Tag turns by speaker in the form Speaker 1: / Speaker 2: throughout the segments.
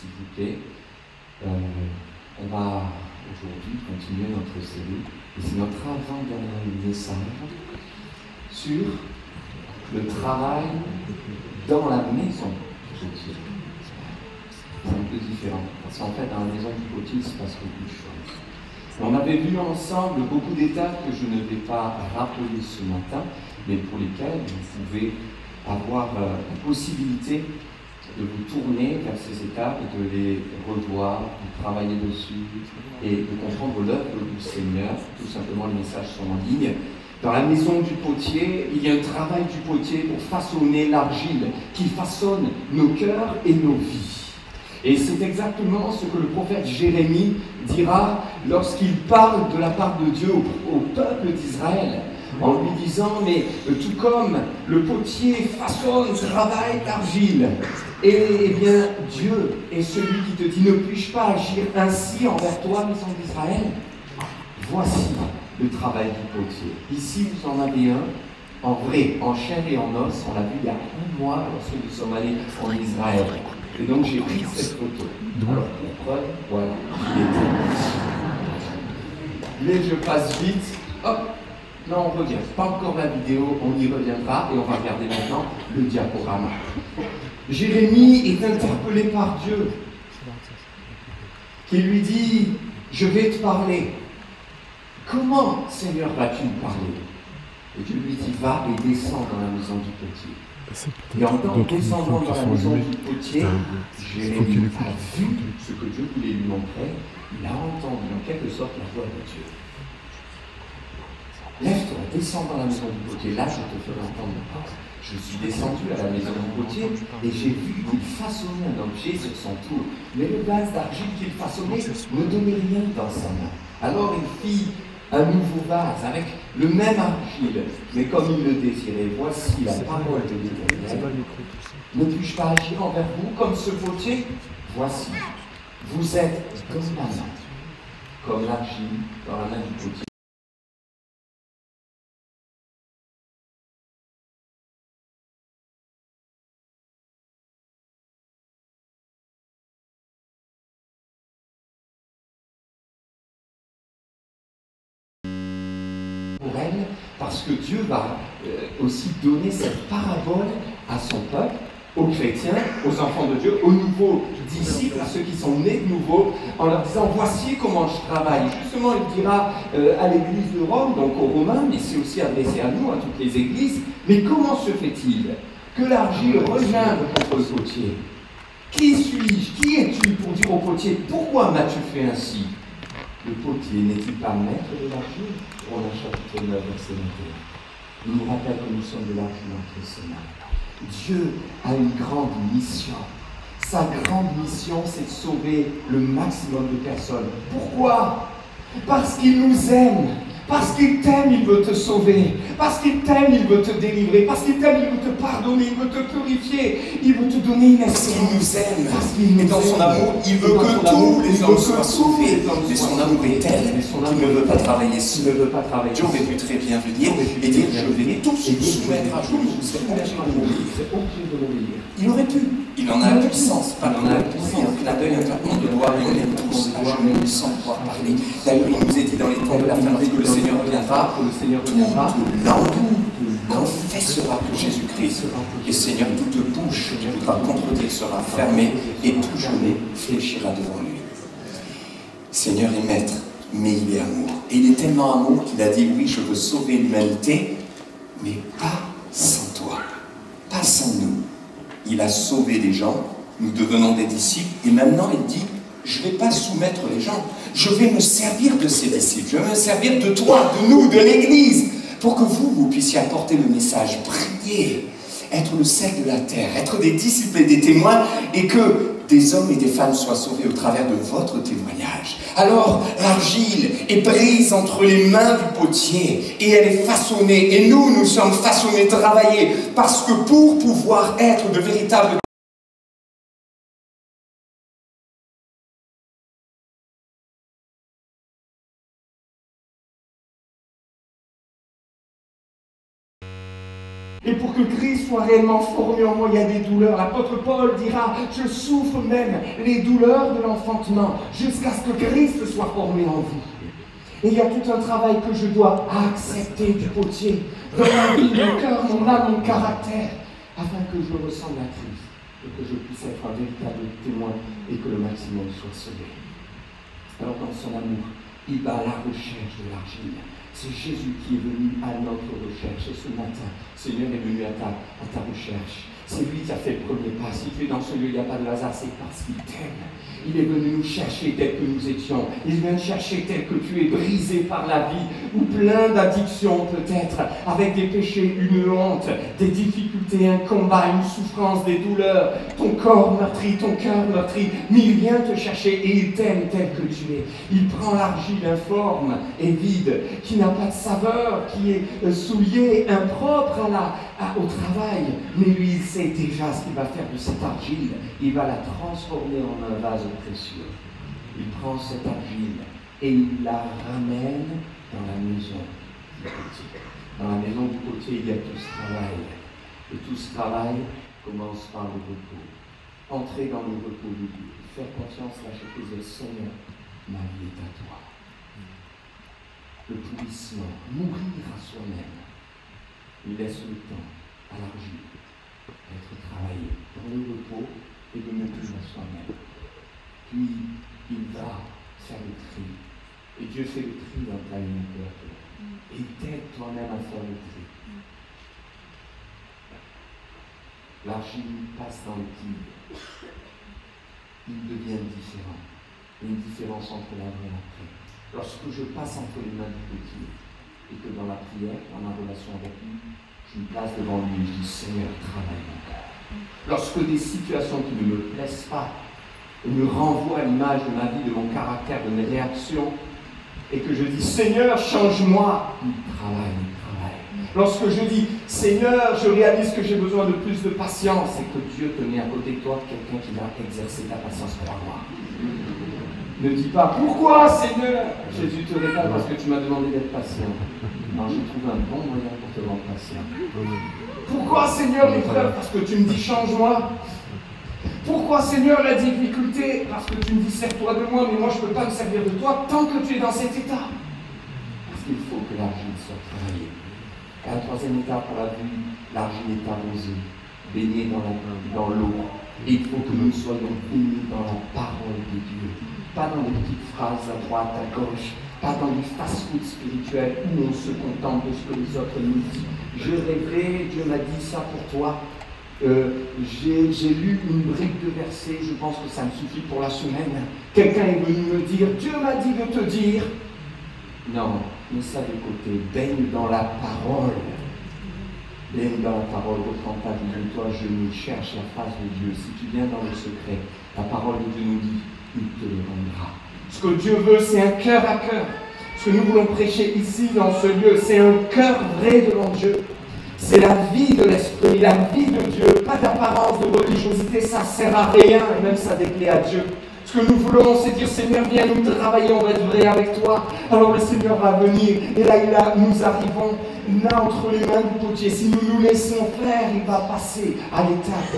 Speaker 1: s'il vous plaît. On va aujourd'hui continuer notre série, et c'est notre avant-dernier message sur le travail dans la maison du potier. C'est un peu différent, parce qu'en fait, dans la maison du potier, il se passe beaucoup de choses. On avait vu ensemble beaucoup d'étapes que je ne vais pas rappeler ce matin, mais pour lesquelles vous pouvez avoir la possibilité de vous tourner vers ces étapes, de les revoir, de travailler dessus et de comprendre l'œuvre du Seigneur. Tout simplement, les messages sont en ligne. Dans la maison du potier, il y a un travail du potier pour façonner l'argile qui façonne nos cœurs et nos vies. Et c'est exactement ce que le prophète Jérémie dira lorsqu'il parle de la part de Dieu au peuple d'Israël, en lui disant, mais tout comme le potier façonne, travaille l'argile, et bien Dieu est celui qui te dit, ne puis-je pas agir ainsi envers toi, maison d'Israël? Voici le travail du potier. Ici, vous en avez un, en vrai, en chair et en os. On l'a vu il y a un mois lorsque nous sommes allés en Israël. Et donc j'ai pris cette photo. Alors pour preuve, voilà, il était. Mais je passe vite. Hop, non, on revient. Pas encore la vidéo, on y reviendra et on va regarder maintenant le diaporama. Jérémie est interpellé par Dieu, qui lui dit, je vais te parler. Comment, Seigneur, vas-tu me parler? Et Dieu lui dit, va et descends dans la maison du potier. Et en descendant dans la maison du potier, Jérémie a vu ce que Dieu voulait lui montrer. Il a entendu en quelque sorte la voix de Dieu. Lève-toi, descends dans la maison du potier. Là, je te ferai entendre ma parole. Je suis descendu à la maison du potier et j'ai vu qu'il façonnait un objet sur son tour. Mais le vase d'argile qu'il façonnait ne donnait rien dans sa main. Alors il fit un nouveau vase avec le même argile, mais comme il le désirait. Voici la parole de l'Éternel. Ne puis-je pas agir envers vous comme ce potier? Voici, vous êtes comme la main, comme l'argile dans la main du potier. Pour elle, parce que Dieu va aussi donner cette parabole à son peuple, aux chrétiens, aux enfants de Dieu, aux nouveaux disciples, à ceux qui sont nés de nouveau, en leur disant, voici comment je travaille. Justement, il dira à l'église de Rome, donc aux Romains, mais c'est aussi adressé à nous, à toutes les églises, mais comment se fait-il que l'argile revienne contre le potier? Qui suis-je? Qui es-tu pour dire au potier, pourquoi m'as-tu fait ainsi? Le potier n'est-il pas maître de l'argile? Romains chapitre 9, verset 21. Il nous rappelle que nous sommes de l'argile entre ses mains. Dieu a une grande mission. Sa grande mission, c'est de sauver le maximum de personnes. Pourquoi? Parce qu'il nous aime. Parce qu'il t'aime, il veut te sauver. Parce qu'il t'aime, il veut te délivrer. Parce qu'il t'aime, il veut te pardonner. Il veut te purifier. Il veut te donner une espérance.
Speaker 2: Il nous aime. Parce qu'il nous dans son amour, il veut que tous les hommes soient sauvés. Mais son amour est tel qu'il ne veut pas travailler seul. Dieu aurait pu très bien venir et dire, je vais tous soumettre à genoux. Vous êtes obligé de m'obéir. Il aurait pu. Il en a la puissance. Pas en a la puissance. Un clin d'œil, un claquement de doigts, et on est tous à genoux sans pouvoir parler. D'ailleurs, il nous est dit dans les temps de la fin que le Seigneur reviendra, toute langue confessera que Jésus-Christ est Seigneur, toute bouche qui voudra contredire sera fermée et tout genou fléchira devant lui. Seigneur est maître, mais il est amour. Et il est tellement amour qu'il a dit, oui, je veux sauver l'humanité, mais pas sans toi, pas sans nous. Il a sauvé des gens, nous devenons des disciples, et maintenant il dit, je ne vais pas soumettre les gens, je vais me servir de ces disciples, je vais me servir de toi, de nous, de l'Église, pour que vous puissiez apporter le message, prier, être le sel de la terre, être des disciples et des témoins, et que des hommes et des femmes soient sauvés au travers de votre témoignage. Alors, l'argile est prise entre les mains du potier, et elle est façonnée, et nous sommes façonnés, travaillés, parce que pour pouvoir être de véritables
Speaker 3: Et pour que Christ soit réellement formé en moi, il y a des douleurs. L'apôtre Paul dira, je souffre même les douleurs de l'enfantement, jusqu'à ce que Christ soit formé en vous. Et il y a tout un travail que je dois accepter du potier, dans ma vie, mon cœur, mon âme, mon caractère, afin que je ressemble à Christ, et que je puisse être un véritable témoin, et que le maximum soit sauvé. Alors dans son amour, il va à la recherche de l'argile. C'est Jésus qui est venu à notre recherche. Et ce matin, Seigneur est venu à ta recherche. C'est lui qui a fait le premier pas. Si tu es dans ce lieu, il n'y a pas de hasard, c'est parce qu'il t'aime. Il est venu nous chercher tel que nous étions. Il vient chercher tel que tu es brisé par la vie, ou plein d'addictions peut-être, avec des péchés, une honte, des difficultés, un combat, une souffrance, des douleurs, ton corps meurtri, ton cœur meurtri. Mais il vient te chercher et il t'aime tel que tu es. Il prend l'argile informe et vide, qui n'a pas de saveur, qui est souillée, impropre au travail. Mais lui, il sait déjà ce qu'il va faire de cette argile. Il va la transformer en un vase précieux. Il prend cette argile et il la ramène dans la maison du potier. Dans la maison du potier, il y a tout ce travail. Et tout ce travail commence par le repos. Entrer dans le repos de Dieu. Faire confiance, lâcher prise, Seigneur, ma vie est à toi. Le pourrissement, mourir à soi-même. Il laisse le temps à l'argile d'être travaillé dans le repos et de ne plus à soi-même. Puis il va faire le tri. Et Dieu fait le tri dans ta vie peu à peu. Et t'aide toi-même à faire le tri. L'argile passe dans le tigre. Il devient différent. Il y a une différence entre l'avant et l'après. Lorsque je passe entre les mains du potier et que dans la prière, dans ma relation avec lui, je me place devant lui et je dis Seigneur, travaille mon cœur. Lorsque des situations qui ne me plaisent pas me renvoient à l'image de ma vie, de mon caractère, de mes réactions, et que je dis Seigneur, change-moi, il travaille. Lorsque je dis Seigneur, je réalise que j'ai besoin de plus de patience et que Dieu te met à côté de toi quelqu'un qui va exercer ta patience pour moi. Ne dis pas pourquoi Seigneur. Jésus te répond parce que tu m'as demandé d'être patient. Non, je trouve un bon moyen pour te rendre patient. Pourquoi Seigneur l'épreuve? Parce que tu me dis change-moi. Pourquoi Seigneur la difficulté? Parce que tu me dis sers-toi de moi, mais moi je ne peux pas me servir de toi tant que tu es dans cet état. Parce qu'il faut que l'argile soit travaillée. Et la troisième étape pour la vie, l'argile est arrosée, baignée dans l'eau. Et il faut que nous soyons baignés dans la parole de Dieu. Pas dans des petites phrases à droite, à gauche, pas dans du fast-food spirituel où on se contente de ce que les autres nous disent. Je rêvais, Dieu m'a dit ça pour toi. J'ai lu une brique de verset, je pense que ça me suffit pour la semaine. Quelqu'un est venu me dire, Dieu m'a dit de te dire. Non, mets ça de côté, baigne dans la parole. Baigne dans la parole, reprends ta vie de toi, je nous cherche la face de Dieu. Si tu viens dans le secret, la parole de Dieu nous dit, il te le rendra. Ce que Dieu veut, c'est un cœur à cœur. Ce que nous voulons prêcher ici, dans ce lieu, c'est un cœur vrai devant Dieu. C'est la vie de l'Esprit, la vie de Dieu. Pas d'apparence de religiosité, ça ne sert à rien, et même ça déplaît à Dieu. Ce que nous voulons, c'est dire, Seigneur, viens nous travailler, on va être vrai avec toi. Alors le Seigneur va venir, et là, nous arrivons là entre les mains du potier. Si nous nous laissons faire, il va passer à l'étape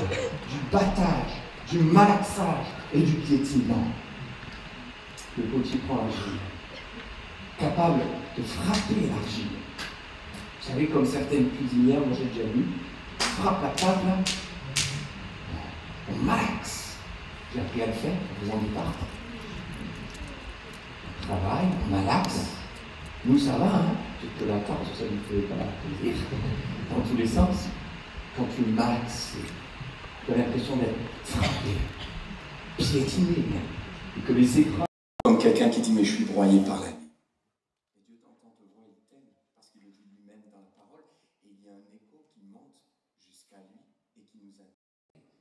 Speaker 3: du battage, du malaxage et du piétinement. Le potier prend l'argile, capable de frapper l'argile. Vous savez, comme certaines cuisinières, moi j'ai déjà vu, frappe la table, on malaxe. J'ai appris à le faire en faisant des tartes. On travaille, on malaxe. Nous, ça va, hein? Peut-être que la tarte, ça ne fait pas plaisir. Dans tous les sens. Quand tu malaxes, tu as l'impression d'être frappé, piétiné, et que les épreuves. Comme quelqu'un qui dit, mais je suis broyé par la vie. Et Dieu t'entend te voir, il t'aime, parce qu'il le dit lui-même dans la parole, et il y a un écho qui monte jusqu'à lui et qui nous aide.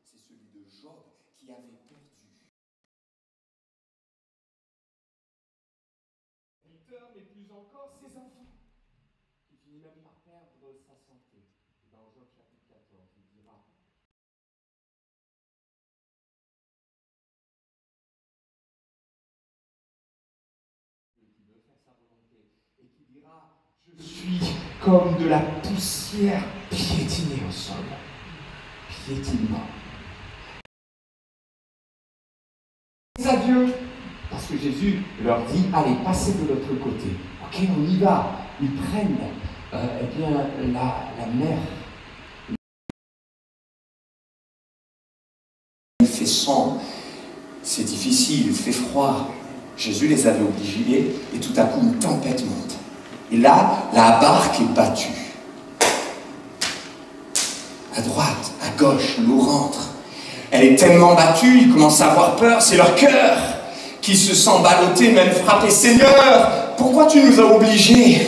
Speaker 3: C'est celui de Job qui avait perdu. Mais plus encore ses enfants, qui finit même par perdre sa santé. Dans Job chapitre 14, il dira qui veut faire sa volonté et qui dira je suis comme de la poussière
Speaker 1: piétiner au sol. Piétinement. À Dieu, parce que Jésus leur dit, allez, passez de l'autre côté. Ok, on y va. Ils prennent eh bien, la mer.
Speaker 2: Il fait sombre, c'est difficile, il fait froid. Jésus les avait obligés et tout à coup une tempête monte. Et là, la barque est battue. À droite, à gauche, l'eau rentre. Elle est tellement battue, ils commencent à avoir peur. C'est leur cœur qui se sent ballotté, même frappé. Seigneur, pourquoi tu nous as obligés?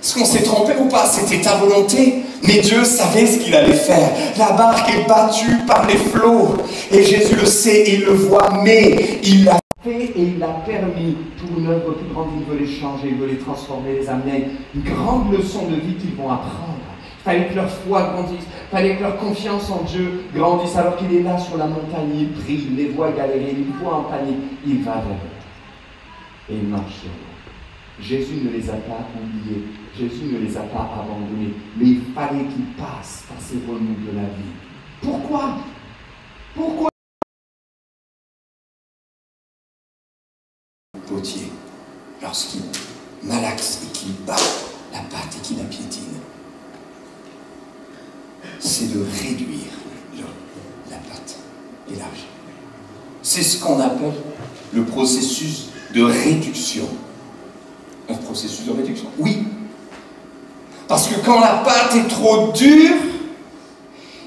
Speaker 2: Est-ce qu'on s'est trompé ou pas? C'était ta volonté. Mais Dieu savait ce qu'il allait faire. La barque est battue par les flots. Et Jésus le sait et il le voit. Mais il l'a fait et il l'a permis. Pour une œuvre plus grande, il veut les changer, il veut les transformer, les amener. Une grande leçon de vie qu'ils vont apprendre. Il fallait que leur foi grandisse. Il fallait que leur confiance en Dieu grandisse. Alors qu'il est là sur la montagne, il prie, il les voit galérer, il les voit en panique. Il va vers eux. Et il marche sur eux. Jésus ne les a pas oubliés, Jésus ne les a pas abandonnés, mais il fallait qu'ils passent par ces remous de la vie. Pourquoi? Pourquoi? Potier, lorsqu'il malaxe et qu'il bat la pâte et qu'il la piétine, c'est de réduire la pâte élargie. C'est ce qu'on appelle le processus de réduction. Un processus de réduction? Oui. Parce que quand la pâte est trop dure,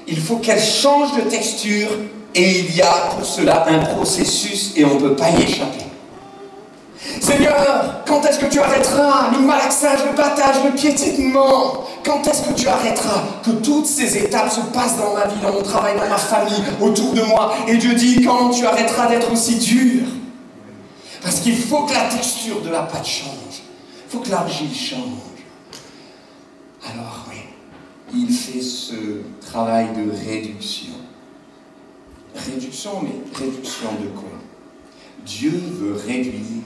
Speaker 2: il faut qu'elle change de texture et il y a pour cela un processus et on ne peut pas y échapper. Seigneur, quand est-ce que tu arrêteras le malaxage, le battage, le piétinement? Quand est-ce que tu arrêteras que toutes ces étapes se passent dans ma vie, dans mon travail, dans ma famille, autour de moi? Et Dieu dit, quand tu arrêteras d'être aussi dur? Parce qu'il faut que la texture de la pâte change. Il faut que l'argile change. Alors oui, il fait ce travail de réduction. Réduction, mais réduction de quoi? Dieu veut réduire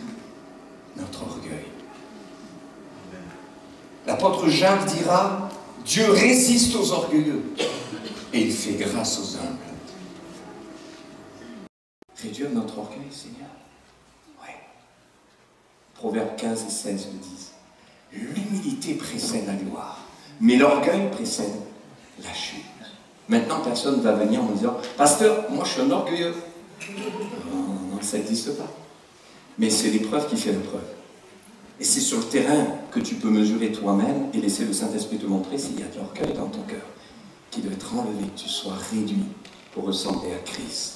Speaker 2: notre orgueil. L'apôtre Jacques dira, Dieu résiste aux orgueilleux et il fait grâce aux humbles. Réduire notre orgueil, Seigneur. Proverbes 15 et 16 le disent. L'humilité précède la gloire, mais l'orgueil précède la chute. Maintenant, personne ne va venir en me disant, pasteur, moi je suis un orgueilleux. Non, ça n'existe pas. Mais c'est l'épreuve qui fait la preuve. Et c'est sur le terrain que tu peux mesurer toi-même et laisser le Saint-Esprit te montrer s'il y a de l'orgueil dans ton cœur, qui doit être enlevé, que tu sois réduit pour ressembler à Christ.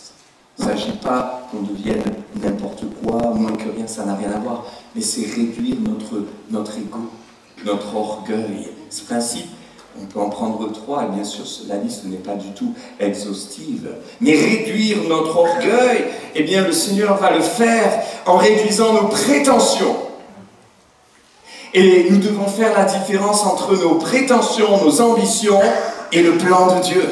Speaker 2: Il ne s'agit pas qu'on devienne n'importe quoi, moins que rien, ça n'a rien à voir, mais c'est réduire notre ego, notre orgueil. Ce principe, on peut en prendre 3, et bien sûr, la liste n'est pas du tout exhaustive. Mais réduire notre orgueil, eh bien, le Seigneur va le faire en réduisant nos prétentions. Et nous devons faire la différence entre nos prétentions, nos ambitions et le plan de Dieu.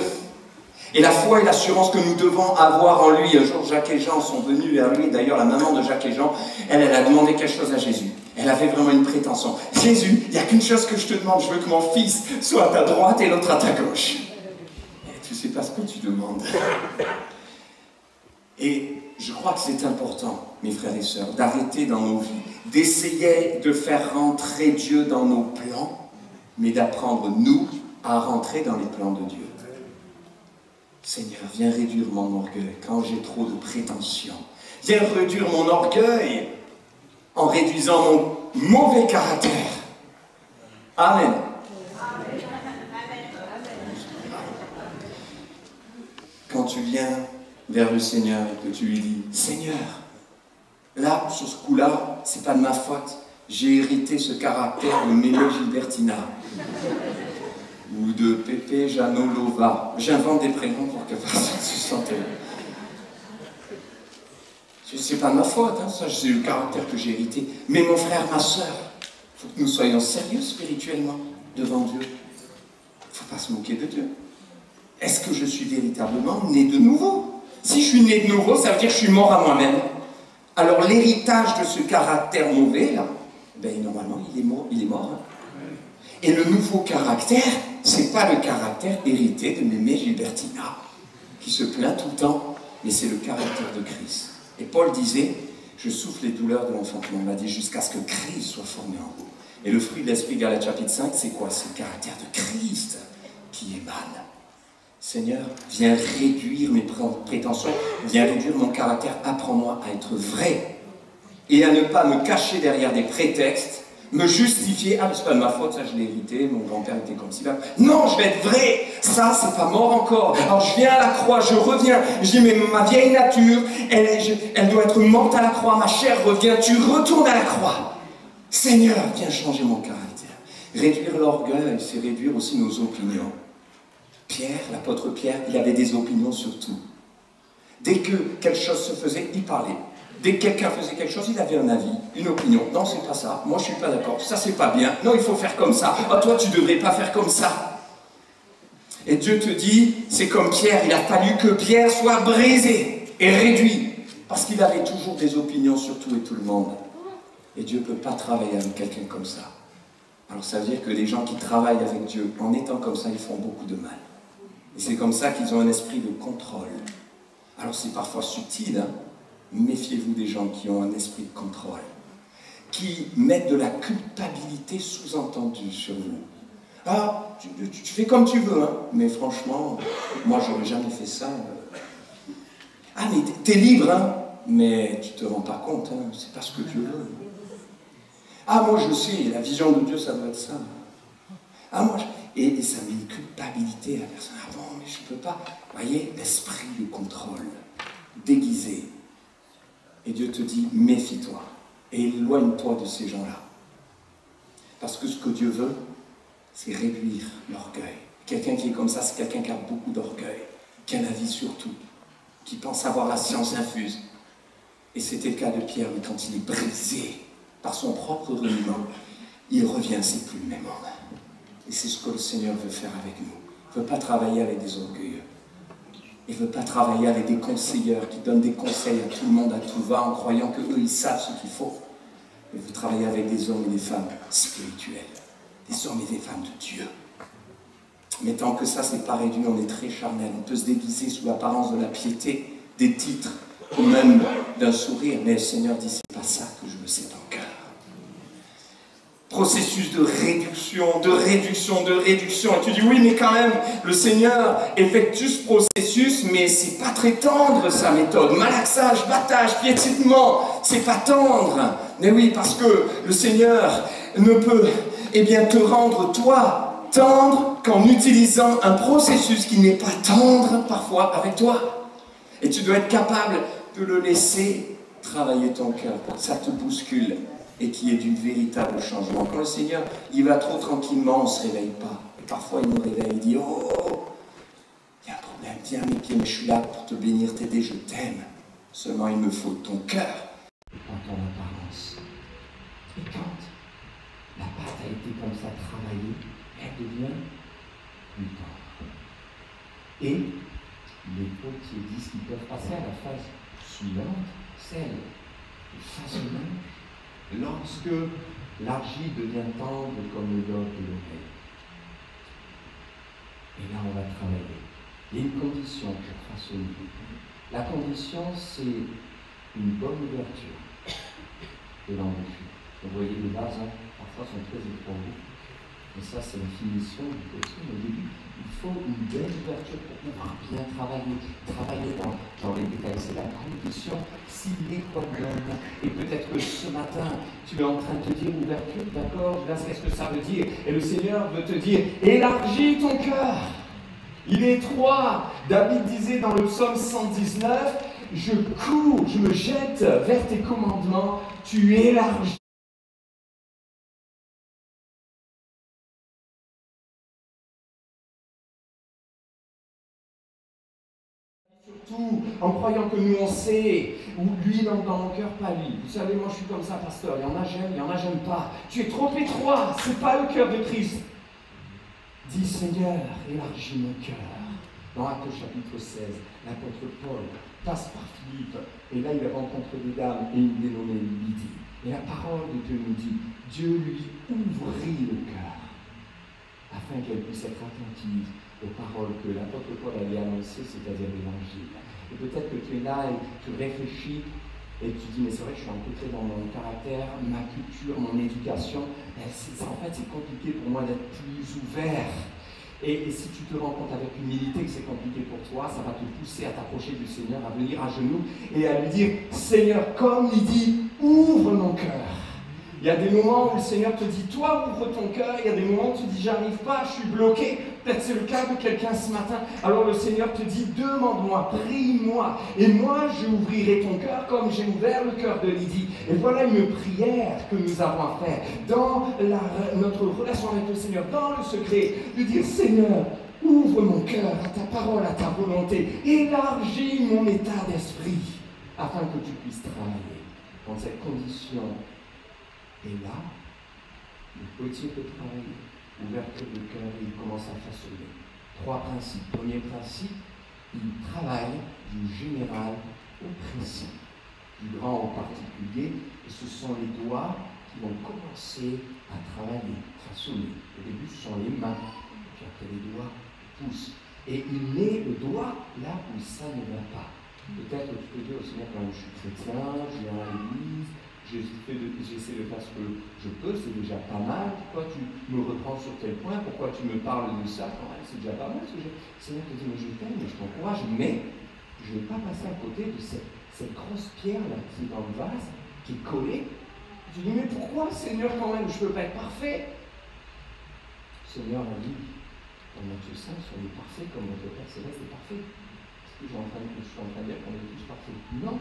Speaker 2: Et la foi et l'assurance que nous devons avoir en lui. Un jour, Jacques et Jean sont venus vers lui. D'ailleurs, la maman de Jacques et Jean, elle a demandé quelque chose à Jésus. Elle avait vraiment une prétention. Jésus, il n'y a qu'une chose que je te demande. Je veux que mon fils soit à ta droite et l'autre à ta gauche. Et tu ne sais pas ce que tu demandes. Et je crois que c'est important, mes frères et sœurs, d'arrêter dans nos vies, d'essayer de faire rentrer Dieu dans nos plans, mais d'apprendre, nous, à rentrer dans les plans de Dieu. Seigneur, viens réduire mon orgueil quand j'ai trop de prétentions. Viens réduire mon orgueil en réduisant mon mauvais caractère. Amen. Quand tu viens vers le Seigneur et que tu lui dis, Seigneur, là, sur ce coup-là, c'est pas de ma faute. J'ai hérité ce caractère de Mélo Gilbertina. Ou de Pépé Janolova. J'invente des prénoms pour que personne se sente. C'est pas ma faute, hein, ça, c'est le caractère que j'ai hérité. Mais mon frère, ma soeur, il faut que nous soyons sérieux spirituellement devant Dieu. Il ne faut pas se moquer de Dieu. Est-ce que je suis véritablement né de nouveau? Si je suis né de nouveau, ça veut dire que je suis mort à moi-même. Alors l'héritage de ce caractère mauvais, là, ben, normalement, il est mort. Hein. Et le nouveau caractère, c'est pas le caractère hérité de Mémé Gilbertina, qui se plaint tout le temps, mais c'est le caractère de Christ. Et Paul disait, je souffre les douleurs de l'enfantement, il m'a dit, jusqu'à ce que Christ soit formé en vous. Et le fruit de l'Esprit, Galates chapitre 5, c'est quoi? C'est le caractère de Christ qui émane. Seigneur, viens réduire mes prétentions, viens réduire mon caractère, apprends-moi à être vrai et à ne pas me cacher derrière des prétextes, me justifier, ah mais c'est pas de ma faute, ça je l'ai hérité, mon grand-père était comme ci, non, je vais être vrai, ça c'est pas mort encore, alors je viens à la croix, je reviens, je dis mais ma vieille nature, elle doit être morte à la croix, ma chair revient, tu retournes à la croix. Seigneur, viens changer mon caractère. Réduire l'orgueil, c'est réduire aussi nos opinions. Pierre, l'apôtre Pierre, il avait des opinions sur tout. Dès que quelque chose se faisait, il parlait. Dès que quelqu'un faisait quelque chose, il avait un avis, une opinion. Non, c'est pas ça. Moi, je suis pas d'accord. Ça, c'est pas bien. Non, il faut faire comme ça. Ah, toi, tu devrais pas faire comme ça. Et Dieu te dit, c'est comme Pierre. Il a fallu que Pierre soit brisé et réduit. Parce qu'il avait toujours des opinions sur tout et tout le monde. Et Dieu ne peut pas travailler avec quelqu'un comme ça. Alors, ça veut dire que les gens qui travaillent avec Dieu, en étant comme ça, ils font beaucoup de mal. Et c'est comme ça qu'ils ont un esprit de contrôle. Alors, c'est parfois subtil, hein. Méfiez-vous des gens qui ont un esprit de contrôle, qui mettent de la culpabilité sous-entendue sur vous. Ah, tu fais comme tu veux, hein, mais franchement, moi, j'aurais jamais fait ça. Ah, mais t'es libre, hein, mais tu te rends pas compte, hein, c'est pas ce que Dieu veut. Ah, moi, je sais, la vision de Dieu, ça doit être ça. Ah, moi, et ça met une culpabilité à la personne. Ah bon, mais je peux pas. Vous voyez, l'esprit de contrôle, déguisé. Et Dieu te dit, méfie-toi et éloigne-toi de ces gens-là. Parce que ce que Dieu veut, c'est réduire l'orgueil. Quelqu'un qui est comme ça, c'est quelqu'un qui a beaucoup d'orgueil, qui a la vie sur tout, qui pense avoir la science infuse. Et c'était le cas de Pierre, mais quand il est brisé par son propre reniement, il revient, c'est plus le même homme. Et c'est ce que le Seigneur veut faire avec nous. Il ne veut pas travailler avec des orgueilleux. Il ne veut pas travailler avec des conseillers qui donnent des conseils à tout le monde, à tout va, en croyant qu'eux, ils savent ce qu'il faut. Il veut travailler avec des hommes et des femmes spirituels, des hommes et des femmes de Dieu. Mais tant que ça, c'est pas réduit, on est très charnel. On peut se déguiser sous l'apparence de la piété, des titres, ou même d'un sourire. Mais le Seigneur dit, c'est pas ça que je veux, c'est ton cœur. Processus de réduction, de réduction, de réduction. Et tu dis, oui, mais quand même, le Seigneur effectue ce processus, mais c'est pas très tendre, sa méthode. Malaxage, battage, piétinement, c'est pas tendre. Mais oui, parce que le Seigneur ne peut, eh bien, te rendre, toi, tendre qu'en utilisant un processus qui n'est pas tendre, parfois, avec toi. Et tu dois être capable de le laisser travailler ton cœur, pour que ça te bouscule. Et qu'il y ait du véritable changement. Quand le Seigneur, il va trop tranquillement, on ne se réveille pas. Et parfois, il nous réveille, il dit, oh, il y a un problème, tiens mes pieds, mais je suis là pour te bénir, t'aider, je t'aime. Seulement, il me faut ton cœur.
Speaker 1: Et quand ton apparence. Et quand la pâte a été comme ça travaillée, elle devient plus tendre. Et les potiers disent qu'ils peuvent passer à la phase suivante, celle du façonnage. Lorsque l'argile devient tendre comme le dor de l'oreille. Et là, on va travailler. Il y a une condition pour façonner. La condition, c'est une bonne ouverture de l'embouchure. Vous voyez, les vases, hein, parfois sont très étroits. Mais ça, c'est la finition du potier. Au début, il faut une belle ouverture pour pouvoir bien travailler dans les détails. C'est la condition sine qua non. Et peut-être que ce matin, tu es en train de te dire ouverture, d'accord, là, qu'est-ce que ça veut dire? Et le Seigneur veut te dire, élargis ton cœur. Il est étroit. David disait dans le psaume 119, je cours, je me jette vers tes commandements, tu élargis. Surtout en croyant que nous on sait, ou lui dans mon cœur, pas lui. Vous savez, moi je suis comme ça, pasteur, il y en a j'aime pas. Tu es trop étroit, c'est pas le cœur de Christ. Dis Seigneur, élargis mon cœur. Dans Actes chapitre 16, l'apôtre Paul passe par Philippe, et là il rencontre des dames, et il les nomme Lydie. Et la parole de Dieu nous dit, Dieu lui ouvrit le cœur.
Speaker 3: afin qu'elle puisse être attentive aux paroles que l'apôtre Paul allait annoncer, c'est-à-dire l'Évangile. Et peut-être que tu es là et tu réfléchis et tu dis, mais c'est vrai que je suis empêtré dans mon caractère, ma culture, mon éducation. En fait, c'est compliqué pour moi d'être plus ouvert. Et si tu te rends compte avec humilité que c'est compliqué pour toi, ça va te pousser à t'approcher du Seigneur, à venir à genoux et à lui dire, Seigneur, comme il dit, ouvre mon cœur. Il y a des moments où le Seigneur te dit, toi, ouvre ton cœur. Il y a des moments où tu dis, j'arrive pas, je suis bloqué. Peut-être c'est le cas de quelqu'un ce matin. Alors le Seigneur te dit, demande-moi, prie-moi. Et moi, j'ouvrirai ton cœur comme j'ai ouvert le cœur de Lydie. Et voilà une prière que nous avons à faire dans notre relation avec le Seigneur, dans le secret, de dire, Seigneur, ouvre mon cœur à ta parole, à ta volonté. Élargis mon état d'esprit afin que tu puisses travailler dans cette condition. Et là, le potier peut travailler, ouverture de cœur, et il commence à façonner. 3 principes. Premier principe, il travaille du général au précis, du grand au particulier, et ce sont les doigts qui vont commencer à travailler, façonner. Au début, ce sont les mains, puis après les doigts poussent. Et il met le doigt là où ça ne va pas. Peut-être que tu peux dire au Seigneur, quand je suis chrétien, je viens à l'église, j'essaie de faire ce que je peux, c'est déjà pas mal. Pourquoi tu me reprends sur tel point? Pourquoi tu me parles de ça? C'est déjà pas mal ce que j'ai. Le Seigneur te dit, mais je t'aime, mais je t'encourage, mais je ne vais pas passer à côté de cette grosse pierre là qui est dans le vase, qui est collée. Je dis, mais pourquoi, Seigneur, quand même, je ne peux pas être parfait? Le Seigneur a dit, dans Matthieu 5, soyez parfaits comme votre Père Céleste est parfait. Est-ce que je suis en train de dire qu'on est tous parfaits? Non.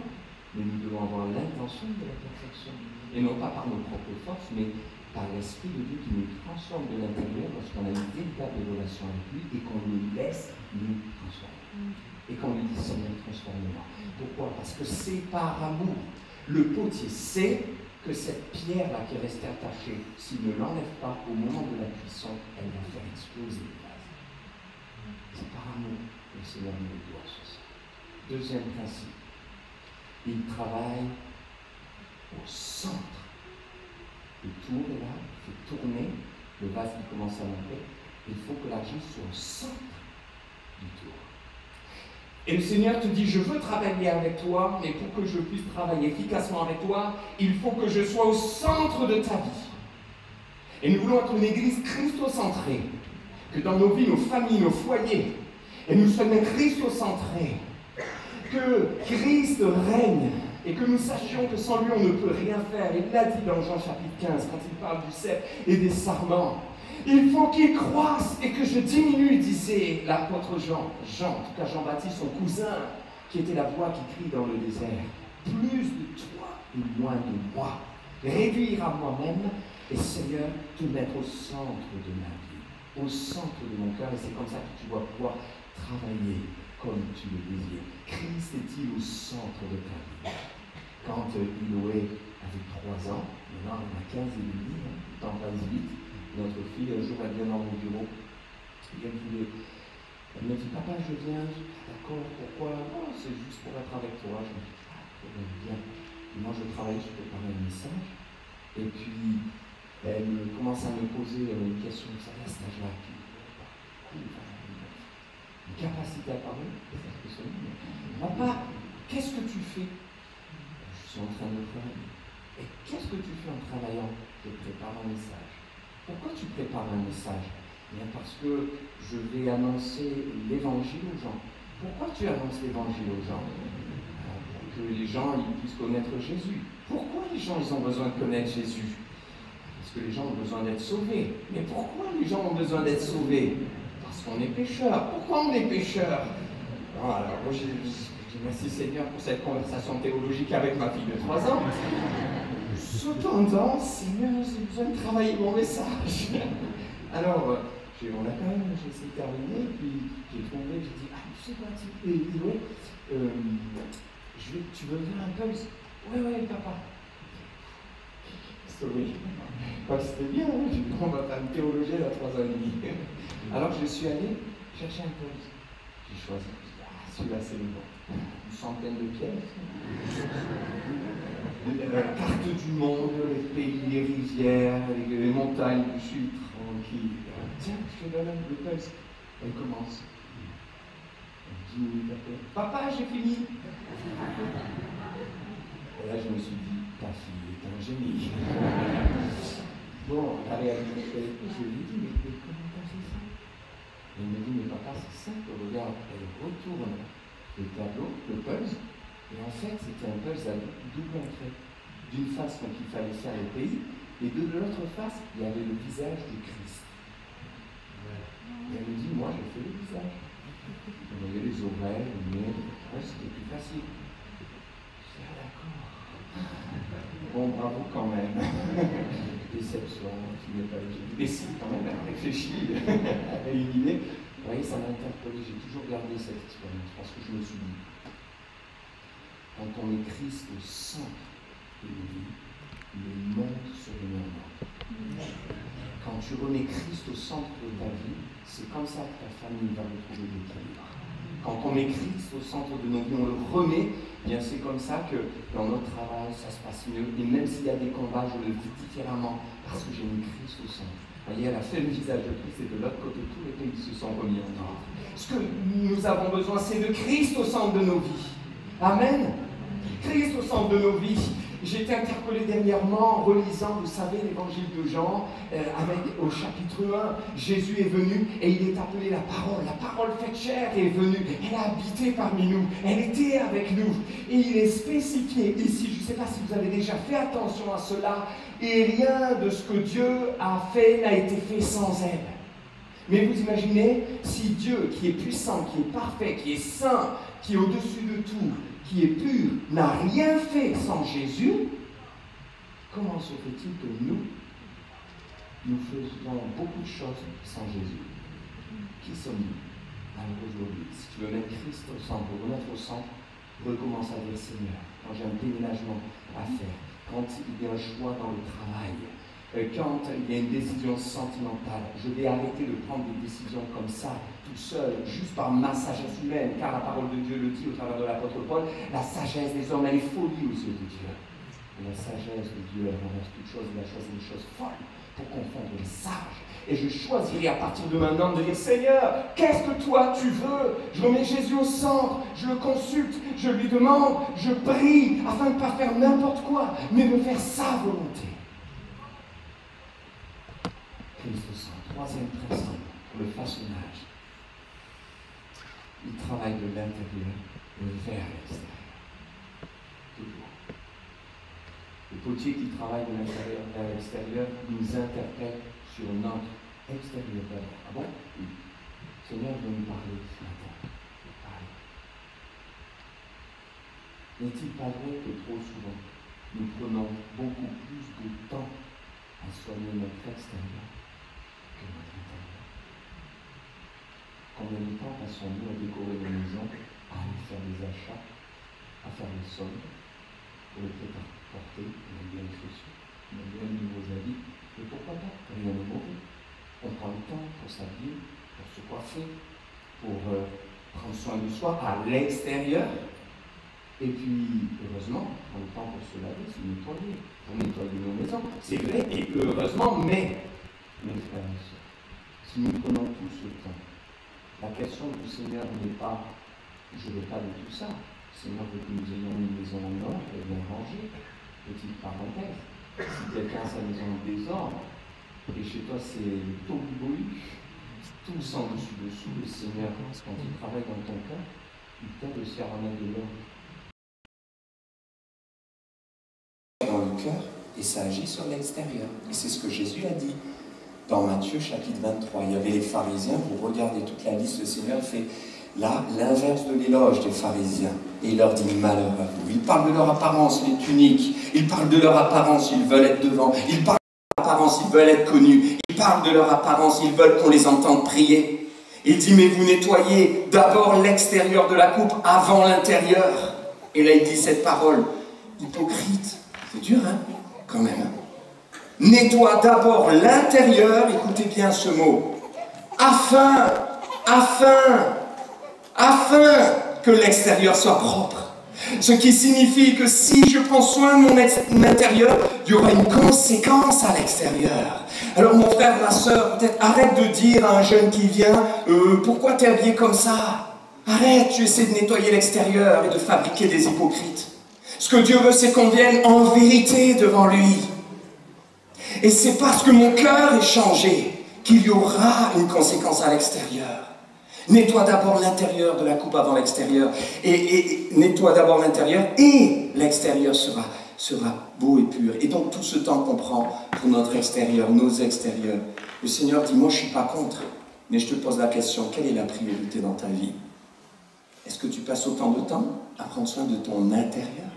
Speaker 3: Mais nous devons avoir l'intention de la perfection. Et non pas par nos propres forces, mais par l'Esprit de Dieu qui nous transforme de l'intérieur lorsqu'on a une véritable relation avec lui et qu'on le laisse nous transformer. Et qu'on lui dit, Seigneur, transforme-moi. Pourquoi? Parce que c'est par amour. Le potier sait que cette pierre-là qui est restée attachée, s'il ne l'enlève pas au moment de la cuisson, elle va faire exploser le vase. C'est par amour que le Seigneur nous le doit sur ça. Deuxième principe. Il travaille au centre. Le tour est là, il fait tourner, le vase qui commence à monter. Il faut que l'argile soit au centre du tour. Et le Seigneur te dit, je veux travailler avec toi, mais pour que je puisse travailler efficacement avec toi, il faut que je sois au centre de ta vie. Et nous voulons être une église christocentrée, que dans nos vies, nos familles, nos foyers, et nous soyons christocentrés. Que Christ règne et que nous sachions que sans lui on ne peut rien faire. Il l'a dit dans Jean chapitre 15 quand il parle du cep et des sarments. Il faut qu'il croisse et que je diminue, disait l'apôtre Jean, en tout cas Jean-Baptiste, son cousin, qui était la voix qui crie dans le désert. Plus de toi et moins de moi. Réduire à moi-même et Seigneur, te mettre au centre de ma vie, au centre de mon cœur, et c'est comme ça que tu vas pouvoir travailler comme tu le désires. Christ est-il au centre de ta vie? Quand Iloé avait 3 ans, maintenant elle a 15 et demi, le temps passe vite, notre fille, un jour elle vient dans mon bureau, et elle me dit, papa je viens, d'accord, pourquoi? Oh, c'est juste pour être avec toi. Je me dis, ah, bien. Et moi je travaille, je préparais un message, et puis elle commence à me poser une question, ça va, cet âge-là, une capacité à parler, papa, qu'est-ce que tu fais? Je suis en train de travailler. Et qu'est-ce que tu fais en travaillant? Je prépare un message. Pourquoi tu prépares un message? Bien parce que je vais annoncer l'évangile aux gens. Pourquoi tu annonces l'évangile aux gens? Pour que les gens ils puissent connaître Jésus. Pourquoi les gens ils ont besoin de connaître Jésus? Parce que les gens ont besoin d'être sauvés. Mais pourquoi les gens ont besoin d'être sauvés? Parce qu'on est pécheurs. Pourquoi on est pécheurs? Alors moi je dis merci Seigneur pour cette conversation théologique avec ma fille de 3 ans. Cependant, Seigneur, j'ai besoin de travailler mon message. Alors, on a quand même, j'ai essayé de terminer, puis j'ai trouvé, j'ai dit, ah, tu sais quoi, tu veux venir un peu? Oui, papa. Oui. C'était bien, hein? J'ai dit, on va faire une théologie à 3 ans et demi. Alors, je suis allé chercher un peu. J'ai choisi, celui-là, c'est le bon. Une centaine de pièces. Carte du monde, les pays, les rivières, les montagnes du sud,
Speaker 1: qui, tiens, je te donne le pulse. Elle commence. 10 minutes après, papa, j'ai fini. Et là, je me suis dit, ta fille est un génie. Bon, la réalité, je lui ai dit, mais comment t'as fait ça? Et il me dit, mais papa, c'est simple, regarde, elle retourne le tableau, le pulse, et en fait, c'était un pulse à double entrée. D'une face, donc il fallait faire le pays, et de l'autre face, il y avait le visage du Christ. Et elle me dit, moi, je fais le visage. On voyait les oreilles, le nez, c'était plus facile. Je dis, ah d'accord. Bon, bravo quand même. Déception, tu n'es pas légitime. Mais si, quand même, elle a réfléchi, elle a une idée. Vous voyez, ça m'a interpellé. J'ai toujours gardé cette expérience parce que je me suis dit, quand on est Christ au centre de nos vies, le monde se remet en ordre. Quand tu remets Christ au centre de ta vie, c'est comme ça que ta famille va retrouver l'équilibre. Quand on met Christ au centre de nos vies, on le remet, bien c'est comme ça que dans notre travail, ça se passe mieux. Et même s'il y a des combats, je le vis différemment parce que j'ai mis Christ au centre. Vous voyez, elle a fait le visage de Christ et de l'autre côté, tous les pays se sont remis en ordre. Ce que nous avons besoin, c'est de Christ au centre de nos vies. Amen. Christ au centre de nos vies. J'ai été interpellé dernièrement en relisant, vous savez, l'évangile de Jean, au chapitre 1. Jésus est venu et il est appelé la parole. La parole faite chair est venue. Elle a habité parmi nous. Elle était avec nous. Et il est spécifié ici, je ne sais pas si vous avez déjà fait attention à cela, et rien de ce que Dieu a fait n'a été fait sans elle. Mais vous imaginez, si Dieu, qui est puissant, qui est parfait, qui est saint, qui est au-dessus de tout, qui est pur, n'a rien fait sans Jésus, comment se fait-il que nous faisons beaucoup de choses sans Jésus? Qui sommes-nous? Alors aujourd'hui, si tu veux mettre Christ au centre, remettre au centre, recommence à dire Seigneur, quand j'ai un déménagement à faire, quand il y a un choix dans le travail, quand il y a une décision sentimentale, je vais arrêter de prendre des décisions comme ça, tout seul, juste par ma sagesse humaine, car la parole de Dieu le dit au travers de l'apôtre Paul, la sagesse des hommes, elle est folie aux yeux de Dieu. Et la sagesse de Dieu, elle renverse toute chose, il a choisi des choses folles pour confondre les sages. Et je choisirai à partir de maintenant de dire, Seigneur, qu'est-ce que toi tu veux? Je remets Jésus au centre, je le consulte, je lui demande, je prie, afin de ne pas faire n'importe quoi, mais de faire sa volonté. Christ au centre. Troisième principe, pour le façonnage. Il travaille de l'intérieur vers l'extérieur. Toujours. Le potier qui travaille de l'intérieur vers l'extérieur nous interpelle sur notre extérieur d'abord. Ah bon? Oui. Le Seigneur veut nous parler ce matin. N'est-il pas vrai que trop souvent, nous prenons beaucoup plus de temps à soigner notre extérieur que notre intérieur? Combien de temps passons-nous à décorer nos maisons, à aller faire des achats, à faire des soldes, pour le prêt-à-porter, on aime bien les chaussures, on aime bien les nouveaux habits, mais pourquoi pas? Rien de mauvais. On prend le temps pour s'habiller, pour se coiffer, pour prendre soin de soi à l'extérieur. Et puis, heureusement, on prend le temps pour se laver, se nettoyer, pour nettoyer nos maisons. C'est vrai, et heureusement, mais, mes frères et sœurs, si nous prenons tout ce temps, la question du Seigneur n'est pas, je ne veux pas de tout ça. Le Seigneur veut que nous ayons une maison en ordre et bien rangée. Petite parenthèse, si quelqu'un a sa maison en désordre, et chez toi c'est le tohu-bohu, tout sans dessus-dessous, le Seigneur, quand il travaille dans ton cœur, il t'aide aussi à remettre de l'ordre.
Speaker 2: Dans le cœur, et ça agit sur l'extérieur. Et c'est ce que Jésus a dit. Dans Matthieu chapitre 23, il y avait les pharisiens, vous regardez toute la liste, le Seigneur fait là l'inverse de l'éloge des pharisiens. Et il leur dit malheur à vous. Il parle de leur apparence, les tuniques. Il parle de leur apparence, ils veulent être devant. Il parle de leur apparence, ils veulent être connus. Il parle de leur apparence, ils veulent qu'on les entende prier. Il dit mais vous nettoyez d'abord l'extérieur de la coupe avant l'intérieur. Et là il dit cette parole, hypocrite. C'est dur hein, quand même. Nettoie d'abord l'intérieur, écoutez bien ce mot, afin que l'extérieur soit propre. Ce qui signifie que si je prends soin de mon intérieur, il y aura une conséquence à l'extérieur. Alors mon frère, ma soeur, peut-être arrête de dire à un jeune qui vient « Pourquoi t'es habillé comme ça ?» Arrête, tu essaies de nettoyer l'extérieur et de fabriquer des hypocrites. Ce que Dieu veut, c'est qu'on vienne en vérité devant lui. Et c'est parce que mon cœur est changé qu'il y aura une conséquence à l'extérieur. Nettoie d'abord l'intérieur de la coupe avant l'extérieur. Et nettoie d'abord l'intérieur et l'extérieur sera beau et pur. Et donc tout ce temps qu'on prend pour notre extérieur, nos extérieurs, le Seigneur dit, moi je ne suis pas contre, mais je te pose la question, quelle est la priorité dans ta vie? Est-ce que tu passes autant de temps à prendre soin de ton intérieur?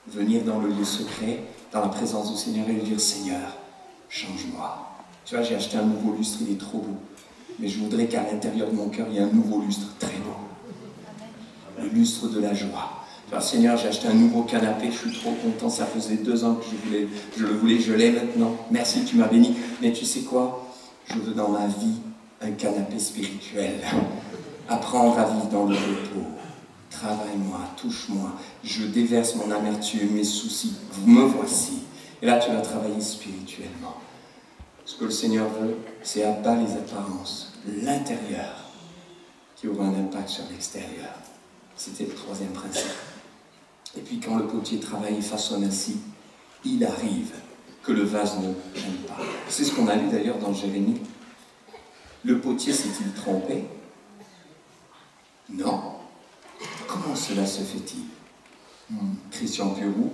Speaker 2: Venir dans le lieu secret, dans la présence du Seigneur et lui dire, Seigneur, change-moi. Tu vois, j'ai acheté un nouveau lustre, il est trop beau. Mais je voudrais qu'à l'intérieur de mon cœur, il y ait un nouveau lustre très beau. Le lustre de la joie. Tu vois, Seigneur, j'ai acheté un nouveau canapé, je suis trop content, ça faisait 2 ans que je le voulais, je l'ai maintenant. Merci, tu m'as béni. Mais tu sais quoi? Je veux dans ma vie un canapé spirituel. Apprendre à vivre dans le repos. Travaille-moi, touche-moi. Je déverse mon amertume, mes soucis. Me voici. Et là, tu vas travailler spirituellement. Ce que le Seigneur veut, c'est abattre les apparences, l'intérieur, qui aura un impact sur l'extérieur. C'était le 3e principe. Et puis quand le potier travaille et façonne ainsi, il arrive que le vase ne gêne pas. C'est ce qu'on a lu d'ailleurs dans Jérémie. Le potier s'est-il trompé? Non. Comment cela se fait-il? Christian Purou,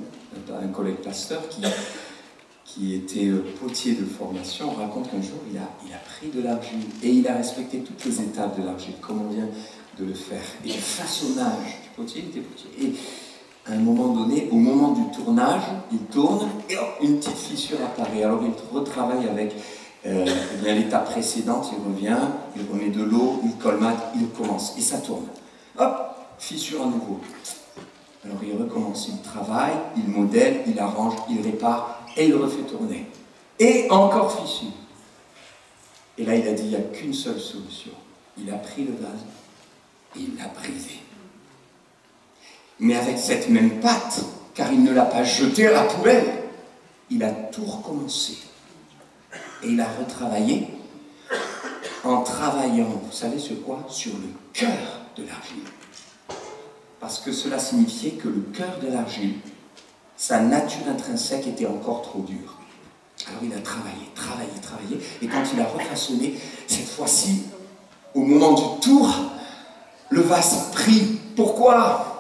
Speaker 2: un collègue pasteur qui était potier de formation, raconte qu'un jour il a pris de l'argile et il a respecté toutes les étapes de l'argile, comme on vient de le faire. Et le façonnage du potier, il était potier. Et à un moment donné, au moment du tournage, il tourne et hop, une petite fissure apparaît. Alors il retravaille avec l'étape précédente, il revient, il remet de l'eau, il colmate, il recommence et ça tourne. Hop, fissure à nouveau. Alors il recommence, il travaille, il modèle, il arrange, il répare et il refait tourner. Et encore fissure. Et là il a dit, il n'y a qu'une seule solution. Il a pris le vase et il l'a brisé. Mais avec cette même pâte, car il ne l'a pas jeté à la poubelle, il a tout recommencé. Et il a retravaillé en travaillant, vous savez sur quoi? Sur le cœur de l'argile. Parce que cela signifiait que le cœur de l'argile, sa nature intrinsèque était encore trop dure. Alors il a travaillé, et quand il a refaçonné, cette fois-ci, au moment du tour, le vase prit. Pourquoi?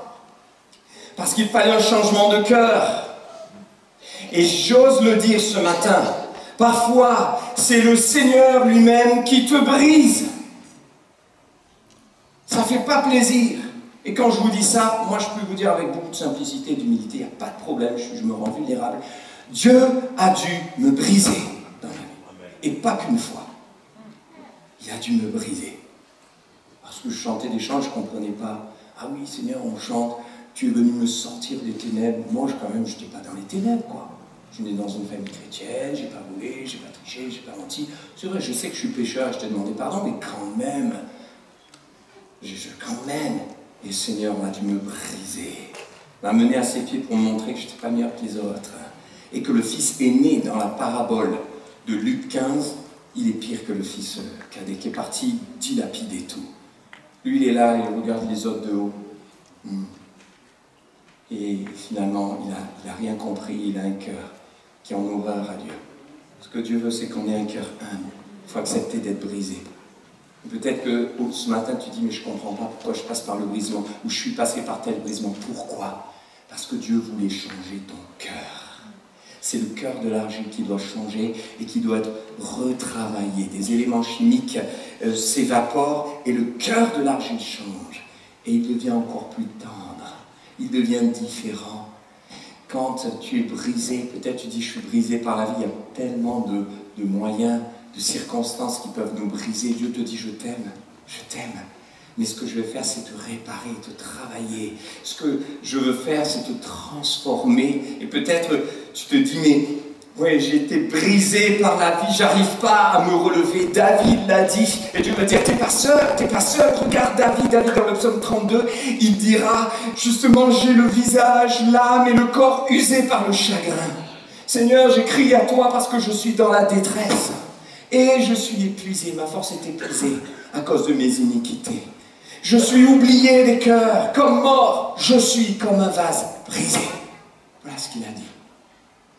Speaker 2: Parce qu'il fallait un changement de cœur. Et j'ose le dire ce matin, parfois, c'est le Seigneur lui-même qui te brise. Ça ne fait pas plaisir. Et quand je vous dis ça, moi je peux vous dire avec beaucoup de simplicité et d'humilité, il n'y a pas de problème, je me rends vulnérable. Dieu a dû me briser dans la vie. Et pas qu'une fois. Il a dû me briser. Parce que je chantais des chants, je ne comprenais pas. Ah oui, Seigneur, on chante, tu es venu me sortir des ténèbres. Moi, quand même, je n'étais pas dans les ténèbres, quoi. Je suis né dans une famille chrétienne, je n'ai pas volé, je n'ai pas triché, je n'ai pas menti. C'est vrai, je sais que je suis pécheur, je t'ai demandé pardon, mais quand même, et le Seigneur m'a dû me briser, m'a mené à ses pieds pour me montrer que je n'étais pas meilleur que les autres. Et que le fils aîné, dans la parabole de Luc 15, il est pire que le fils cadet, qui est parti dilapider tout. Lui, il est là, il regarde les autres de haut. Et finalement, il n'a rien compris, il a un cœur qui est en horreur à Dieu. Ce que Dieu veut, c'est qu'on ait un cœur humble. Il faut accepter d'être brisé. Peut-être que ce matin, tu dis, mais je ne comprends pas pourquoi je passe par le brisement, ou je suis passé par tel brisement. Pourquoi? Parce que Dieu voulait changer ton cœur. C'est le cœur de l'argile qui doit changer et qui doit être retravaillé. Des éléments chimiques s'évaporent et le cœur de l'argile change. Et il devient encore plus tendre. Il devient différent. Quand tu es brisé, peut-être tu dis, je suis brisé par la vie, il y a tellement de moyens, de circonstances qui peuvent nous briser. Dieu te dit, je t'aime. Mais ce que je vais faire, c'est te réparer, te travailler. Ce que je veux faire, c'est te transformer. Et peut-être tu te dis, mais Oui, j'ai été brisé par la vie, j'arrive pas à me relever. David l'a dit, et Dieu me dit, t'es pas seul. Regarde David dans le psaume 32, il dira, justement, j'ai le visage, l'âme et le corps usés par le chagrin. Seigneur, j'ai crié à toi parce que je suis dans la détresse. Et je suis épuisé, ma force est épuisée à cause de mes iniquités. Je suis oublié des cœurs, comme mort, je suis comme un vase brisé. Voilà ce qu'il a dit.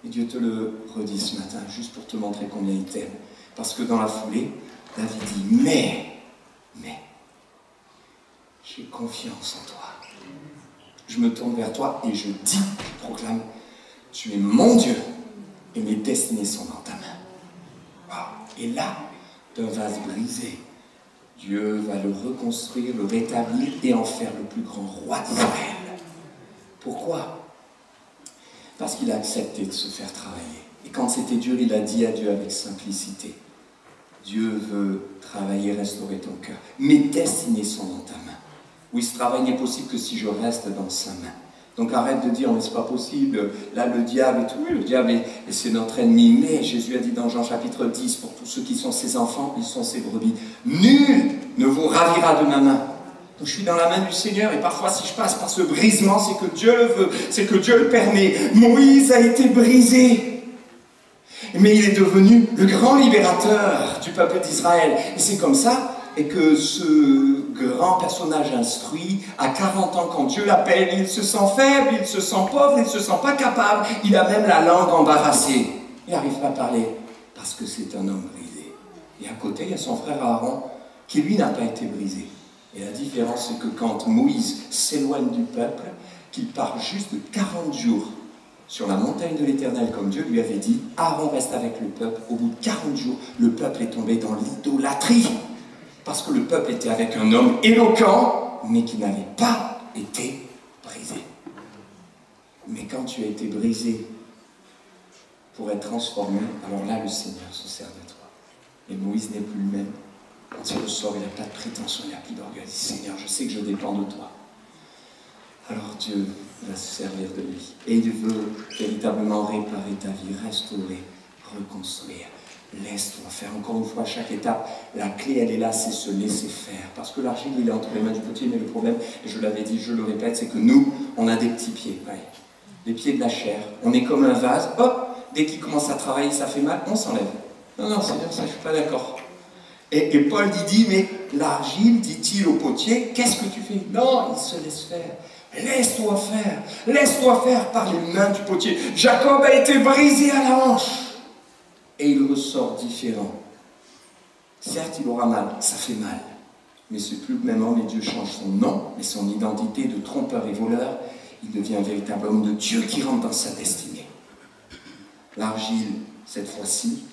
Speaker 2: Et Dieu te le redit ce matin, juste pour te montrer combien il t'aime. Parce que dans la foulée, David dit, mais, j'ai confiance en toi. Je me tourne vers toi et je dis, je proclame, tu es mon Dieu et mes destinées sont dans ta main. Wow. Et là, d'un vase brisé, Dieu va le reconstruire, le rétablir et en faire le plus grand roi d'Israël. Pourquoi ? Parce qu'il a accepté de se faire travailler. Et quand c'était dur, il a dit à Dieu avec simplicité, Dieu veut travailler, restaurer ton cœur. Mes destinées sont dans ta main. Oui, ce travail n'est possible que si je reste dans sa main. Donc arrête de dire, mais c'est pas possible, là le diable et tout, oui, le diable c'est notre ennemi. Mais Jésus a dit dans Jean chapitre 10, pour tous ceux qui sont ses enfants, ils sont ses brebis. Nul ne vous ravira de ma main. Donc je suis dans la main du Seigneur et parfois si je passe par ce brisement, c'est que Dieu le veut, c'est que Dieu le permet. Moïse a été brisé, mais il est devenu le grand libérateur du peuple d'Israël. Et c'est comme ça et que ce grand personnage instruit, à 40 ans, quand Dieu l'appelle, il se sent faible, il se sent pauvre, il ne se sent pas capable, il a même la langue embarrassée. Il n'arrive pas à parler parce que c'est un homme brisé. Et à côté, il y a son frère Aaron qui lui n'a pas été brisé. Et la différence, c'est que quand Moïse s'éloigne du peuple, qu'il part juste 40 jours sur la montagne de l'Éternel, comme Dieu lui avait dit, Aaron reste avec le peuple. Au bout de 40 jours, le peuple est tombé dans l'idolâtrie. Parce que le peuple était avec un homme éloquent, mais qui n'avait pas été brisé. Mais quand tu as été brisé pour être transformé, alors là, le Seigneur se sert de toi. Et Moïse n'est plus le même. Quand il ressort, il n'a pas de prétention, il n'a plus d'orgueil. Il dit, Seigneur, je sais que je dépends de toi. Alors Dieu va se servir de lui. Et il veut véritablement réparer ta vie, restaurer, reconstruire. Laisse-toi faire. Encore une fois, à chaque étape, la clé, elle est là, c'est se laisser faire. Parce que l'argile, il est entre les mains du potier, mais le problème, et je l'avais dit, je le répète, c'est que nous, on a des petits pieds. Ouais. Les pieds de la chair. On est comme un vase. Hop, dès qu'il commence à travailler, ça fait mal, on s'enlève. Non, Seigneur, ça, je ne suis pas d'accord. Et Paul dit, mais l'argile, dit-il au potier, qu'est-ce que tu fais? Non, il se laisse faire. Laisse-toi faire par les mains du potier. Jacob a été brisé à la hanche. Et il ressort différent. Certes, il aura mal, ça fait mal. Mais c'est plus le même homme et Dieu change son nom, mais son identité de trompeur et voleur, il devient un véritable homme de Dieu qui rentre dans sa destinée. L'argile, cette fois-ci,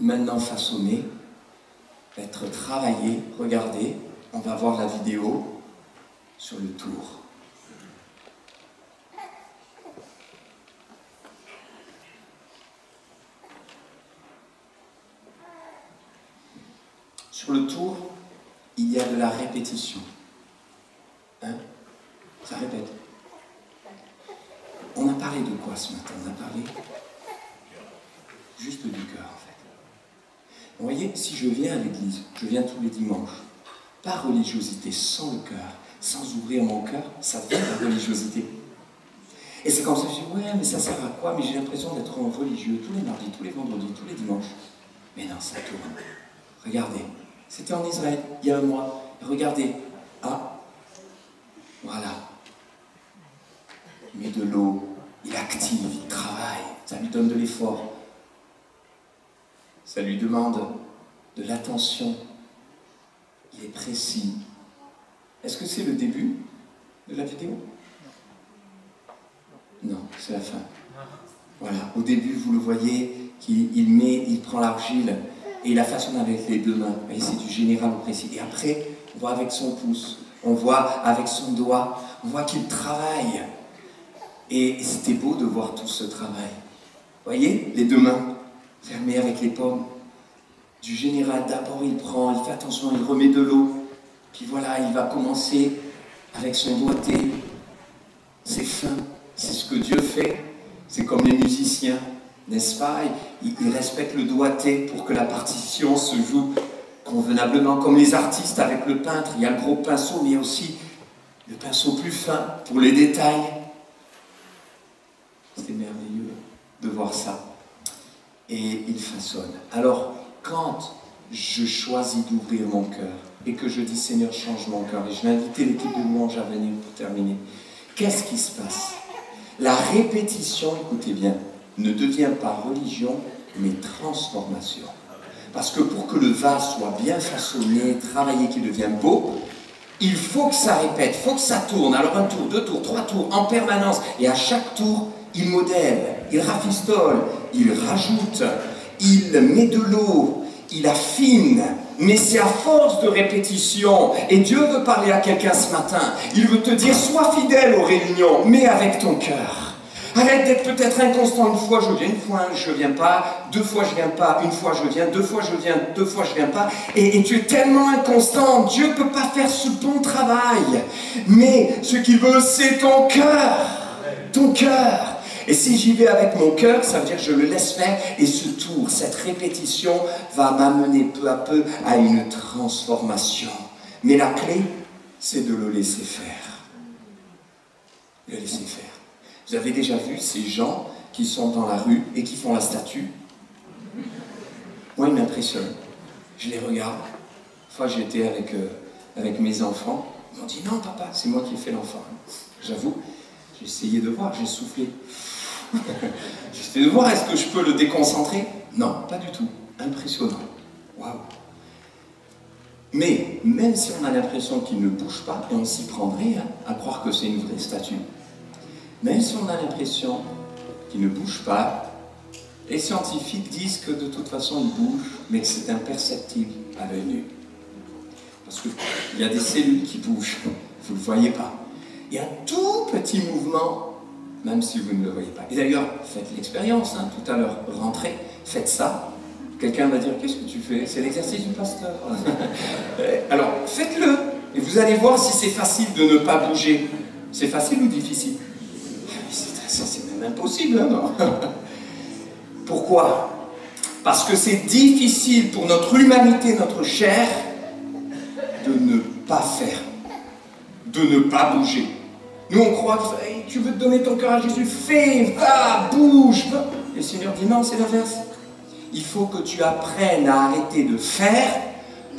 Speaker 2: maintenant façonnée, être travaillé. Regardez, on va voir la vidéo sur le tour. Sur le tour, il y a de la répétition. Hein? Ça répète. On a parlé de quoi ce matin? On a parlé juste du cœur, en fait. Vous voyez, si je viens à l'église, je viens tous les dimanches, par religiosité, sans le cœur, sans ouvrir mon cœur, ça devient la religiosité. Et c'est comme ça que je dis, ouais, mais ça sert à quoi? Mais j'ai l'impression d'être un religieux tous les mardis, tous les vendredis, tous les dimanches. Mais non, ça tourne. Regardez, c'était en Israël, il y a un mois. Regardez, ah, voilà. Il met de l'eau, il est actif, il travaille, ça lui donne de l'effort. Ça lui demande de l'attention. Il est précis. Est-ce que c'est le début de la vidéo? Non, c'est la fin. Voilà, au début, vous le voyez, il prend l'argile et il la façonne avec les deux mains. Vous voyez, c'est du général au précis. Et après, on voit avec son pouce, on voit avec son doigt, on voit qu'il travaille. Et c'était beau de voir tout ce travail. Vous voyez, les deux mains fermées avec les paumes. Du général, d'abord il prend, il fait attention, il remet de l'eau. Puis voilà, il va commencer avec son doigté. C'est fin, c'est ce que Dieu fait. C'est comme les musiciens. n'est-ce pas? Il respecte le doigté pour que la partition se joue convenablement, comme les artistes avec le peintre. Il y a le gros pinceau, mais il y a aussi le pinceau plus fin pour les détails. C'est merveilleux de voir ça. Et il façonne. Alors, quand je choisis d'ouvrir mon cœur et que je dis Seigneur, change mon cœur, et je vais inviter l'équipe de louange à venir pour terminer, qu'est-ce qui se passe? La répétition, écoutez bien, ne devient pas religion, mais transformation. Parce que pour que le vase soit bien façonné, travaillé, qu'il devienne beau, il faut que ça répète, il faut que ça tourne. Alors un tour, 2 tours, 3 tours, en permanence. Et à chaque tour, il modèle, il rafistole, il rajoute, il met de l'eau, il affine. Mais c'est à force de répétition. Et Dieu veut parler à quelqu'un ce matin. Il veut te dire, sois fidèle aux réunions, mais avec ton cœur. Arrête d'être peut-être inconstant. Une fois je viens, une fois je ne viens pas, 2 fois je ne viens pas, une fois je viens, 2 fois je viens, 2 fois je ne viens pas. Et tu es tellement inconstant, Dieu ne peut pas faire ce bon travail. Mais ce qu'il veut, c'est ton cœur. Ton cœur. Et si j'y vais avec mon cœur, ça veut dire que je le laisse faire. Et ce tour, cette répétition va m'amener peu à peu à une transformation. Mais la clé, c'est de le laisser faire. Le laisser faire. Vous avez déjà vu ces gens qui sont dans la rue et qui font la statue? Moi, ils m'impressionnent. Je les regarde. Une fois, j'étais avec mes enfants. Ils m'ont dit, non, papa, c'est moi qui ai fait l'enfant. J'avoue, j'ai essayé de voir, j'ai soufflé. J'ai essayé de voir, est-ce que je peux le déconcentrer? Non, pas du tout. Impressionnant. Waouh. Mais, même si on a l'impression qu'il ne bouge pas, et on s'y prendrait à croire que c'est une vraie statue, même si on a l'impression qu'il ne bouge pas, les scientifiques disent que de toute façon il bouge, mais que c'est imperceptible à l'œil nu. Parce qu'il y a des cellules qui bougent, vous ne le voyez pas. Il y a un tout petit mouvement, même si vous ne le voyez pas. Et d'ailleurs, faites l'expérience, tout à l'heure, rentrez, faites ça. Quelqu'un va dire, qu'est-ce que tu fais? C'est l'exercice du pasteur. Alors, faites-le, et vous allez voir si c'est facile de ne pas bouger. C'est facile ou difficile? C'est même impossible, non? Pourquoi? Parce que c'est difficile pour notre humanité, notre chair, de ne pas faire, de ne pas bouger. Nous, on croit que hey, tu veux te donner ton cœur à Jésus, fais, va, bouge. Va. Et le Seigneur dit non, c'est l'inverse. Il faut que tu apprennes à arrêter de faire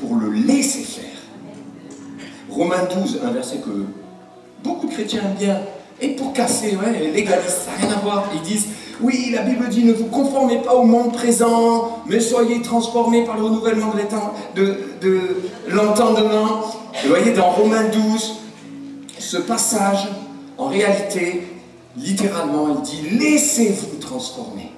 Speaker 2: pour le laisser faire. Romains 12, un verset que beaucoup de chrétiens aiment bien. Et pour casser, les légalistes, ça n'a rien à voir. Ils disent, oui, la Bible dit, ne vous conformez pas au monde présent, mais soyez transformés par le renouvellement de l'entendement. Vous voyez, dans Romains 12, ce passage, en réalité, littéralement, il dit, laissez-vous transformer.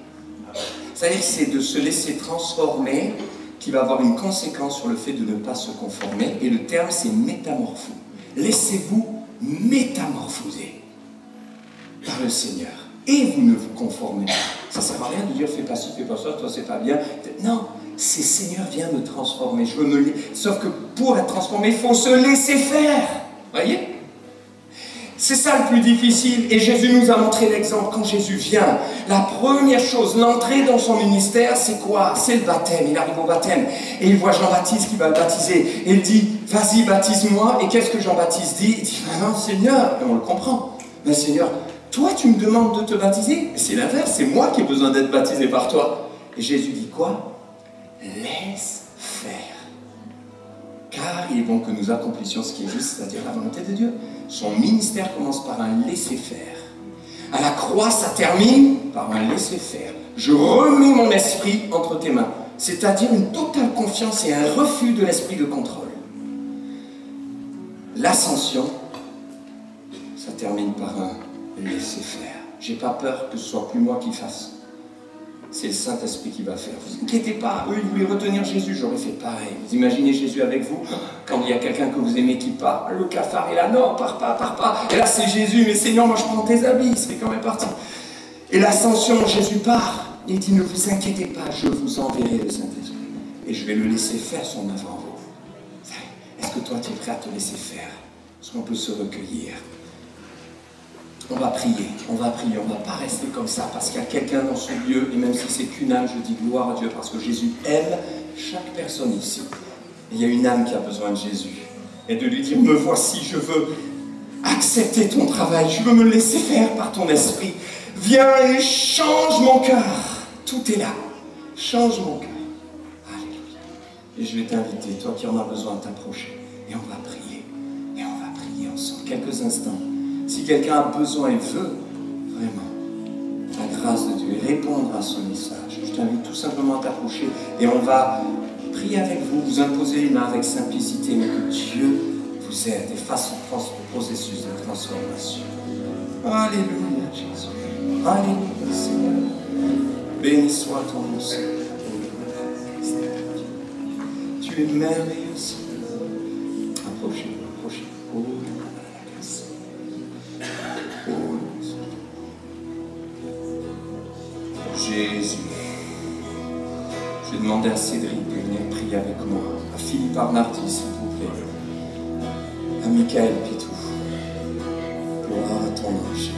Speaker 2: C'est-à-dire que c'est de se laisser transformer qui va avoir une conséquence sur le fait de ne pas se conformer. Et le terme, c'est métamorpho. Laissez-vous métamorphoser par le Seigneur. Et vous ne vous conformez pas. Ça ne sert à rien de dire, fais pas ci, fais pas ça, toi c'est pas bien. Non, c'est Seigneur, viens me transformer. Je veux me... Sauf que pour être transformé, il faut se laisser faire. Voyez? C'est ça le plus difficile. Et Jésus nous a montré l'exemple. Quand Jésus vient, la première chose, l'entrée dans son ministère, c'est quoi? C'est le baptême. Il arrive au baptême et il voit Jean-Baptiste qui va le baptiser. Et il dit, vas-y, baptise-moi. Et qu'est-ce que Jean-Baptiste dit? Il dit, ah non, Seigneur, et on le comprend. Mais Seigneur, toi, tu me demandes de te baptiser? C'est l'inverse, c'est moi qui ai besoin d'être baptisé par toi. Et Jésus dit quoi? Laisse faire. Car il est bon que nous accomplissions ce qui est juste, c'est-à-dire la volonté de Dieu. Son ministère commence par un laisser-faire. À la croix, ça termine par un laisser-faire. Je remets mon esprit entre tes mains. C'est-à-dire une totale confiance et un refus de l'esprit de contrôle. L'ascension, ça termine par un laisser-faire. J'ai pas peur que ce soit plus moi qui fasse. C'est le Saint-Esprit qui va faire. Vous inquiétez pas, eux ils voulaient retenir Jésus, j'aurais fait pareil. Vous imaginez Jésus avec vous, quand il y a quelqu'un que vous aimez qui part, le cafard est là, non, pars pas. Et là c'est Jésus, mais Seigneur, moi je prends tes habits, il serait quand même parti. Et l'ascension, Jésus part, il dit, ne vous inquiétez pas, je vous enverrai le Saint-Esprit. Et je vais le laisser faire son œuvre en vous. Est-ce que toi tu es prêt à te laisser faire? Est-ce qu'on peut se recueillir? On va prier, on va prier, on ne va pas rester comme ça parce qu'il y a quelqu'un dans ce lieu, et même si c'est qu'une âme, je dis gloire à Dieu parce que Jésus aime chaque personne ici. Et il y a une âme qui a besoin de Jésus. Et de lui dire, me voici, je veux accepter ton travail, je veux me laisser faire par ton esprit. Viens et change mon cœur. Tout est là. Change mon cœur. Alléluia. Et je vais t'inviter, toi qui en as besoin, de t'approcher. Et on va prier. Et on va prier ensemble. Quelques instants. Si quelqu'un a besoin et veut vraiment la grâce de Dieu et répondre à son message, je t'invite tout simplement à t'approcher et on va prier avec vous, vous imposer les mains avec simplicité, mais que Dieu vous aide et fasse son processus de transformation. Alléluia, Jésus. Alléluia, Seigneur. Béni soit ton nom, Seigneur. Tu es merveilleux, Seigneur. Approchez-vous, approchez-vous. Oh, Jésus. Je vais demander à Cédric de venir prier avec moi, à Philippe Arnardi, s'il vous plaît, à Michael Pitou. Gloire à ton nom, Jésus.